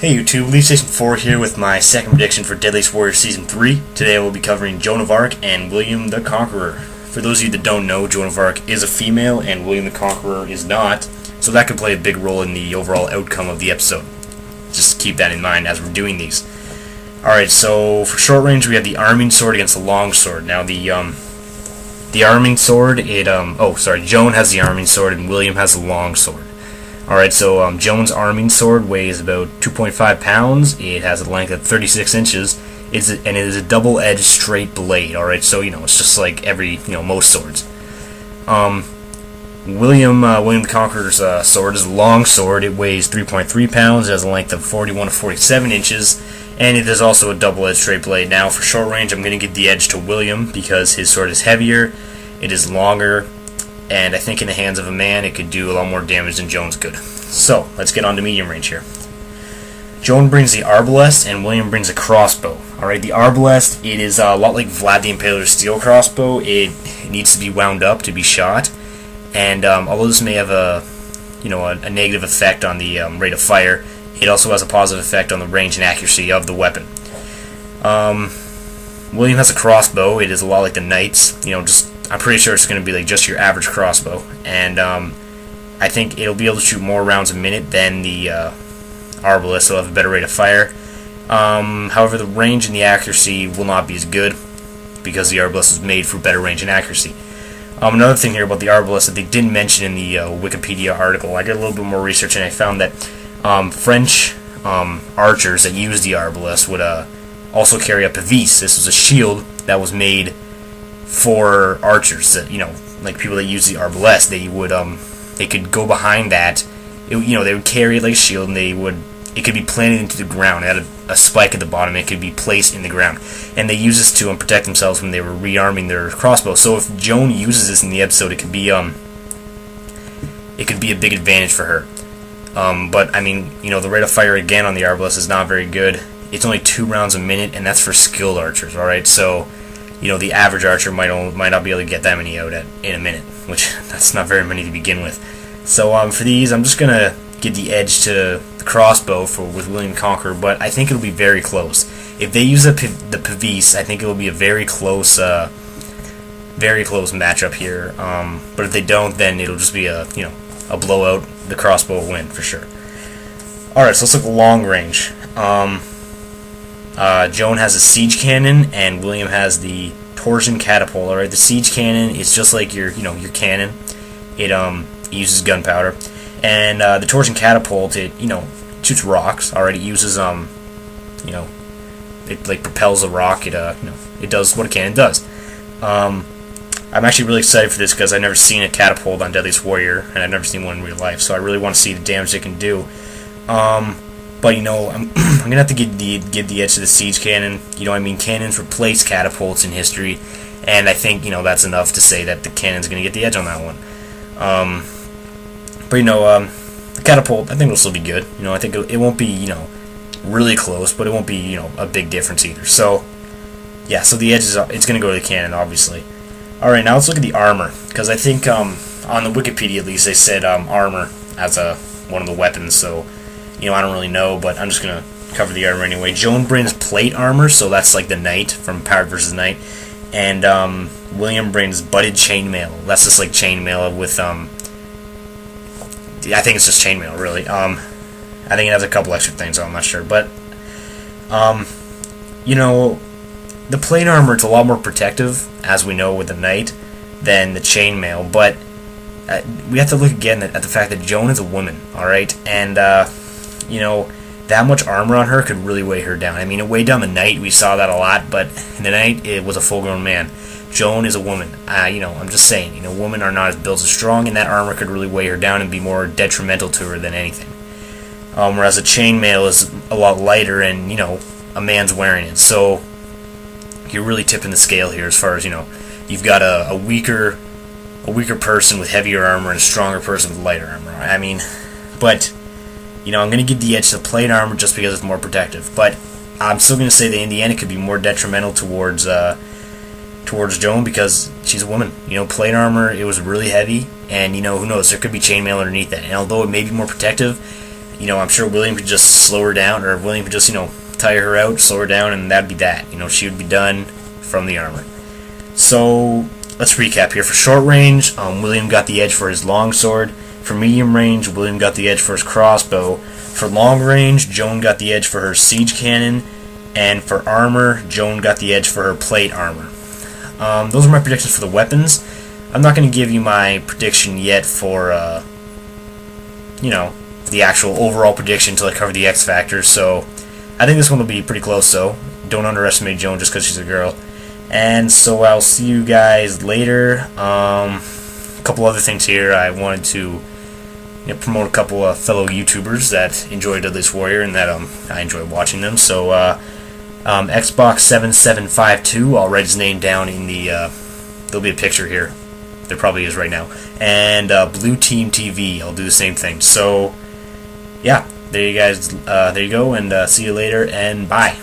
Hey YouTube, Leaf Station 4 here with my second prediction for Deadliest Warrior Season 3. Today I will be covering Joan of Arc and William the Conqueror. For those of you that don't know, Joan of Arc is a female and William the Conqueror is not, so that could play a big role in the overall outcome of the episode. Just keep that in mind as we're doing these. Alright, so for short range we have the arming sword against the long sword. Now the arming sword, Joan has the arming sword and William has the long sword. Alright, so Joan's arming sword weighs about 2.5 pounds. It has a length of 36 inches. And it is a double-edged straight blade. Alright, so, it's just like most swords. William the Conqueror's sword is a long sword. It weighs 3.3 pounds. It has a length of 41 to 47 inches. And it is also a double-edged straight blade. Now, for short range, I'm going to give the edge to William because his sword is heavier, it is longer, and I think in the hands of a man it could do a lot more damage than Joan's could. So, let's get on to medium range here. Joan brings the arbalest and William brings a crossbow. Alright, the arbalest, it is a lot like Vlad the Impaler's steel crossbow. It needs to be wound up to be shot. And although this may have a negative effect on the rate of fire, it also has a positive effect on the range and accuracy of the weapon. William has a crossbow. It is a lot like the knight's. I'm pretty sure it's going to be like just your average crossbow, and I think it'll be able to shoot more rounds a minute than the arbalest, so it'll have a better rate of fire. However, the range and the accuracy will not be as good because the arbalest is made for better range and accuracy. Another thing here about the arbalest that they didn't mention in the Wikipedia article, I did a little bit more research and I found that French archers that used the arbalest would also carry a pavise. This was a shield that was made for archers, that like people that use the arbalest, they could go behind that. They would carry it like a shield, and it could be planted into the ground. It had a spike at the bottom. It could be placed in the ground, and they use this to protect themselves when they were rearming their crossbow. So if Joan uses this in the episode, it could be a big advantage for her. But I mean, the rate of fire again on the arbalest is not very good. It's only 2 rounds a minute, and that's for skilled archers. All right, so the average archer might not be able to get that many out in a minute, which that's not very many to begin with. So for these, I'm just gonna give the edge to the crossbow with William Conqueror, but I think it'll be very close. If they use the pavise, I think it will be a very close matchup here. But if they don't, then it'll just be a blowout. The crossbow will win for sure. All right, so let's look at long range. Joan has a siege cannon, and William has the torsion catapult. All right, the siege cannon is just like your cannon. It uses gunpowder, and the torsion catapult, it shoots rocks. All right, it uses it like propels a rock. It does what a cannon does. I'm actually really excited for this because I've never seen a catapult on Deadliest Warrior, and I've never seen one in real life. So I really want to see the damage it can do. But I'm gonna have to give the edge to the siege cannon. Cannons replace catapults in history, and I think that's enough to say that the cannon's gonna get the edge on that one. The catapult, I think it'll still be good. I think it won't be really close, but it won't be a big difference either. So yeah, so the edge it's gonna go to the cannon, obviously. All right, now let's look at the armor, because I think on the Wikipedia at least they said armor as one of the weapons. So I don't really know, but I'm just going to cover the armor anyway. Joan brings plate armor, so that's like the knight from Pirate vs. Knight. And William brings butted chainmail. That's just like chainmail with, I think it's just chainmail, really. I think it has a couple extra things, so I'm not sure. But, the plate armor, it's a lot more protective, as we know with the knight, than the chainmail. But we have to look again at the fact that Joan is a woman, alright? And, that much armor on her could really weigh her down. I mean, it weighed down the knight. We saw that a lot, but the knight, it was a full-grown man. Joan is a woman. I'm just saying, women are not as built as strong, and that armor could really weigh her down and be more detrimental to her than anything. Whereas a chainmail is a lot lighter, and a man's wearing it. So you're really tipping the scale here as far as you've got a weaker person with heavier armor and a stronger person with lighter armor. But I'm going to give the edge to the plate armor just because it's more protective. But I'm still going to say that in the end it could be more detrimental towards Joan because she's a woman. Plate armor, it was really heavy, and who knows, there could be chainmail underneath that. And although it may be more protective, I'm sure William could just slow her down, or William could just, tire her out, slow her down, and that'd be that. She would be done from the armor. So let's recap here. For short range, William got the edge for his longsword. For medium range, William got the edge for his crossbow. For long range, Joan got the edge for her siege cannon. And for armor, Joan got the edge for her plate armor. Those are my predictions for the weapons. I'm not going to give you my prediction yet for, the actual overall prediction until I cover the X Factor. So I think this one will be pretty close, so don't underestimate Joan just because she's a girl. And so I'll see you guys later. A couple other things here. I wanted to promote a couple of fellow YouTubers that enjoy Dudley's Warrior and that I enjoy watching them. So Xbox7752, I'll write his name down in the there'll be a picture here. There probably is right now. And Blue Team TV, I'll do the same thing. So yeah, there you guys. There you go, and see you later, and bye.